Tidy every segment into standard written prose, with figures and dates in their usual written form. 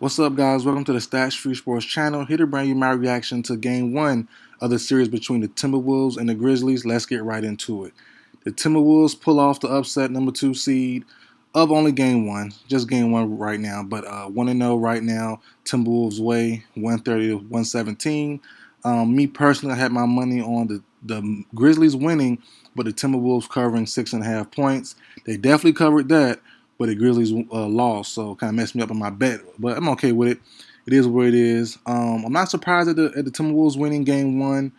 What's up, guys? Welcome to the Stats Free Sports channel. Here to bring you my reaction to Game 1 of the series between the Timberwolves and the Grizzlies. Let's get right into it. The Timberwolves pull off the upset number 2 seed of only Game 1. Just Game 1 right now, but 1-0 right now. Timberwolves way, 130 to 117. Me personally, I had my money on the Grizzlies winning, but the Timberwolves covering 6.5 points. They definitely covered that, but the Grizzlies lost, so kind of messed me up on my bet. But I'm okay with it. It is what it is. I'm not surprised at the Timberwolves winning Game 1.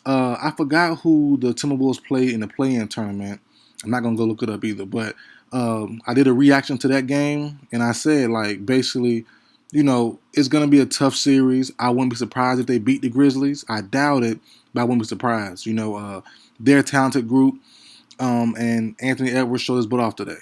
I forgot who the Timberwolves played in the play-in tournament. I'm not going to go look it up either, but I did a reaction to that game, and I said, like, basically, it's going to be a tough series. I wouldn't be surprised if they beat the Grizzlies. I doubt it, but I wouldn't be surprised. They're a talented group, and Anthony Edwards showed his butt off today.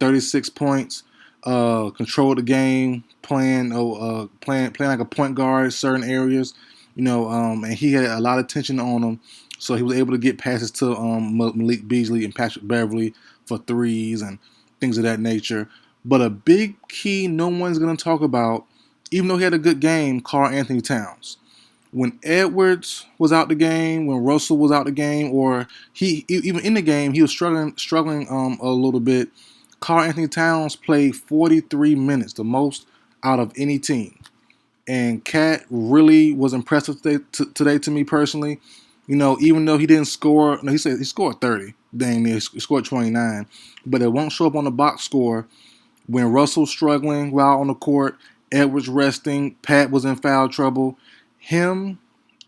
36 points, controlled the game, playing like a point guard certain areas, and he had a lot of tension on him, so he was able to get passes to Malik Beasley and Patrick Beverly for threes and things of that nature. But a big key no one's going to talk about, even though he had a good game, Karl-Anthony Towns. When Edwards was out the game, when Russell was out the game, or he even in the game, he was struggling a little bit. Karl-Anthony Towns played 43 minutes, the most out of any team. And Cat really was impressive today to me personally. Even though he didn't score, no, he said he scored 30. Dang near, he scored 29. But it won't show up on the box score. When Russell's struggling while on the court, Edwards resting, Pat was in foul trouble. Him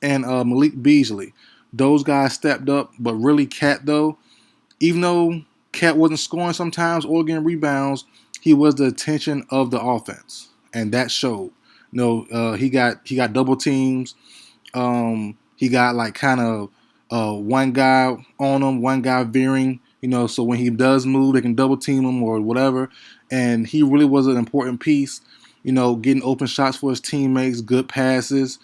and Malik Beasley, those guys stepped up. But really, Cat, though, even though Cat wasn't scoring sometimes or getting rebounds, he was the attention of the offense, and that showed. He got double teams. He got like kind of one guy on him, one guy veering. So when he does move, they can double team him or whatever. And he really was an important piece. Getting open shots for his teammates, good passes,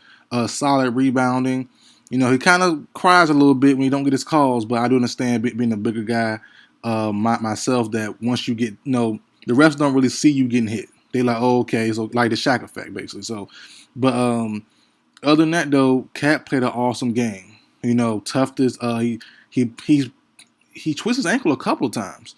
solid rebounding. He kind of cries a little bit when he don't get his calls, but I do understand being a bigger guy. Myself, that once you get, the refs don't really see you getting hit. They like, oh, okay, so like the Shaq effect, basically. So, but other than that, though, Cat played an awesome game. Toughed his, he twisted his ankle a couple of times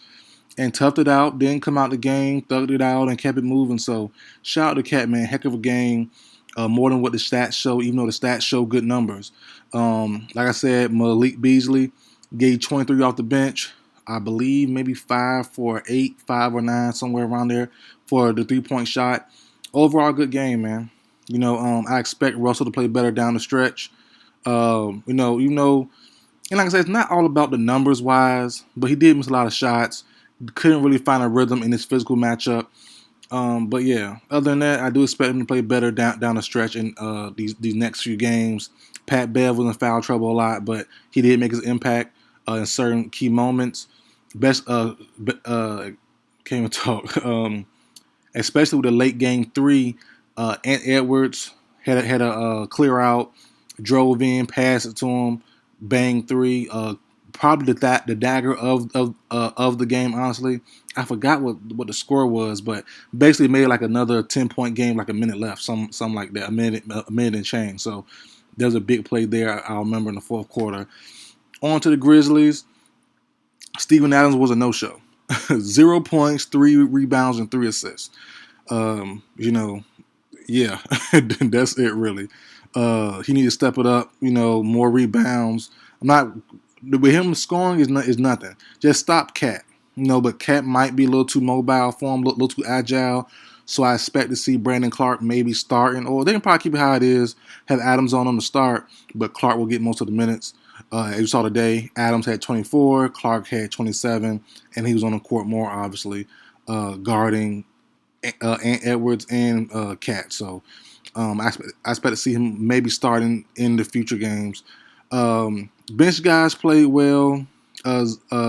and toughed it out. Didn't come out the game, thugged it out, and kept it moving. So, shout out to Cat, man, heck of a game. More than what the stats show, even though the stats show good numbers. Like I said, Malik Beasley gave 23 off the bench. I believe maybe 5 for 8, 5 or 9, somewhere around there for the 3-point shot. Overall, good game, man. I expect Russell to play better down the stretch. Even though, and like I said, it's not all about the numbers wise, but he did miss a lot of shots. Couldn't really find a rhythm in his physical matchup. But yeah, other than that, I do expect him to play better down the stretch in these next few games. Pat Bev was in foul trouble a lot, but he did make his impact in certain key moments. Can't even talk. Especially with the late game 3, Ant Edwards had a clear out, drove in, passed it to him, bang 3. Probably the dagger of the game. Honestly, I forgot what the score was, but basically made like another 10-point game, like a minute left, something like that, a minute and change. So there's a big play there. I remember in the fourth quarter. On to the Grizzlies. Steven Adams was a no-show. 0 points, 3 rebounds, and 3 assists. Yeah, that's it really. He needs to step it up. More rebounds. With him scoring is nothing. Just stop Cat. But Cat might be a little too mobile for him, a little too agile. So I expect to see Brandon Clark maybe starting, or they can probably keep it how it is, have Adams on him to start, but Clark will get most of the minutes. As you saw today, Adams had 24, Clark had 27, and he was on the court more, obviously, guarding Edwards and Cat. So I expect to see him maybe starting in the future games. Bench guys played well.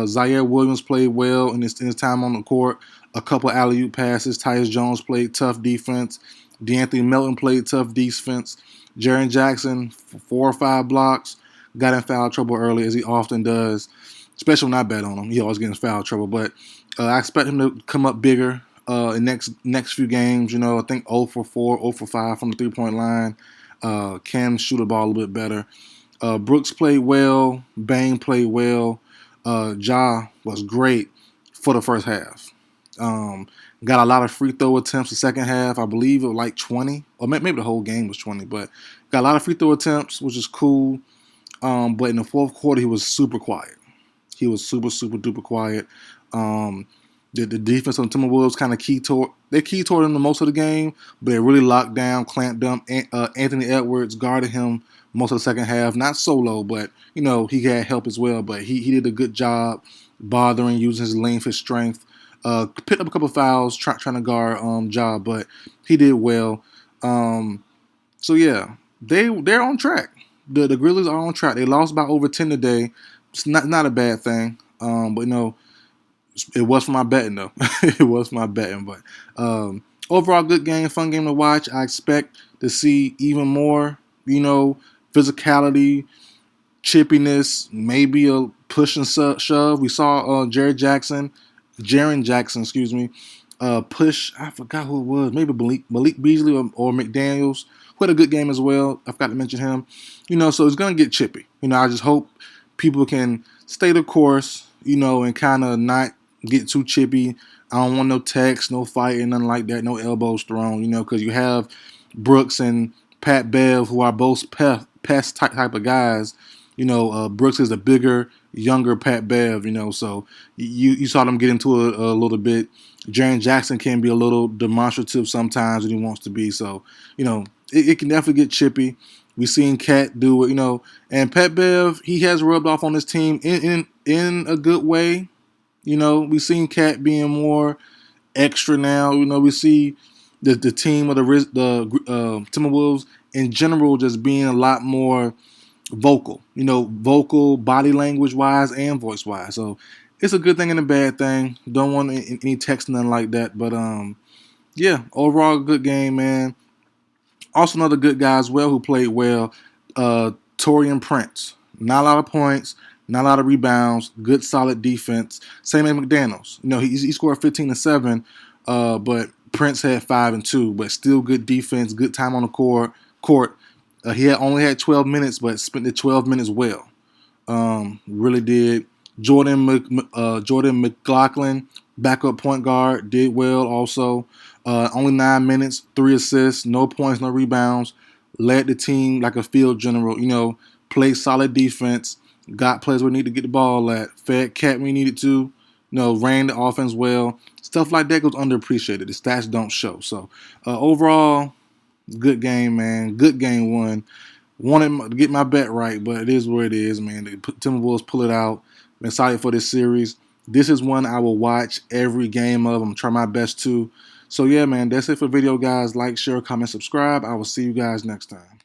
Zaire Williams played well in his time on the court. A couple alley-oop passes. Tyus Jones played tough defense. DeAnthony Melton played tough defense. Jaren Jackson, 4 or 5 blocks. Got in foul trouble early, as he often does. Especially when I bet on him. He always gets in foul trouble. But I expect him to come up bigger. in next few games. I think 0 for 4, 0 for 5 from the 3-point line. Can shoot the ball a little bit better. Brooks played well. Bane played well. Ja was great for the first half. Got a lot of free throw attempts the second half. I believe it was like 20, or maybe the whole game was 20, but got a lot of free throw attempts, which is cool. But in the fourth quarter, he was super quiet. He was super duper quiet. The defense on the Timberwolves kind of keyed toward him the most of the game, but they really locked down, clamped down. Anthony Edwards guarded him most of the second half. Not solo, but he had help as well. But he did a good job bothering, using his length, his strength. Picked up a couple of fouls trying to guard Ja, but he did well. So yeah, they're on track. The Grizzlies are on track. They lost by over 10 today. It's not a bad thing. But it was for my betting though. It was for my betting. But overall, good game, fun game to watch. I expect to see even more, physicality, chippiness, maybe a push and shove. We saw Jaren Jackson, push. I forgot who it was. Maybe Malik Beasley or McDaniels, who had a good game as well. I forgot to mention him. So it's gonna get chippy. I just hope people can stay the course, and kind of not get too chippy. I don't want no text, no fighting, nothing like that, no elbows thrown, because you have Brooks and Pat Bev, who are both pest type of guys. Brooks is a bigger, younger Pat Bev, so you saw them get into it a little bit. Jaren Jackson can be a little demonstrative sometimes when he wants to be, so, it can definitely get chippy. We've seen Cat do it, and Pat Bev, he has rubbed off on this team in a good way. We've seen Cat being more extra now. We see the team of the Timberwolves in general just being a lot more vocal, vocal body language wise and voice wise. So it's a good thing and a bad thing. Don't want any text, nothing like that. But yeah, overall good game, man. Also another good guy as well who played well, Taurean Prince. Not a lot of points, not a lot of rebounds, good solid defense. Same as McDaniels. He scored 15 and 7, but Prince had 5 and 2, but still good defense, good time on the court. He only had 12 minutes, but spent the 12 minutes well. Really did. Jordan McLaughlin, backup point guard, did well also. Only 9 minutes, 3 assists, no points, no rebounds. Led the team like a field general. Played solid defense. Got players where we need to get the ball at. Fed Cat when we needed to. Ran the offense well. Stuff like that goes underappreciated. The stats don't show. So overall, good game, man. Good game one. Wanted to get my bet right, but it is what it is, man. The Timberwolves pull it out. I'm excited for this series. This is one I will watch every game of. I'm going to try my best to. So, yeah, man, that's it for the video, guys. Like, share, comment, subscribe. I will see you guys next time.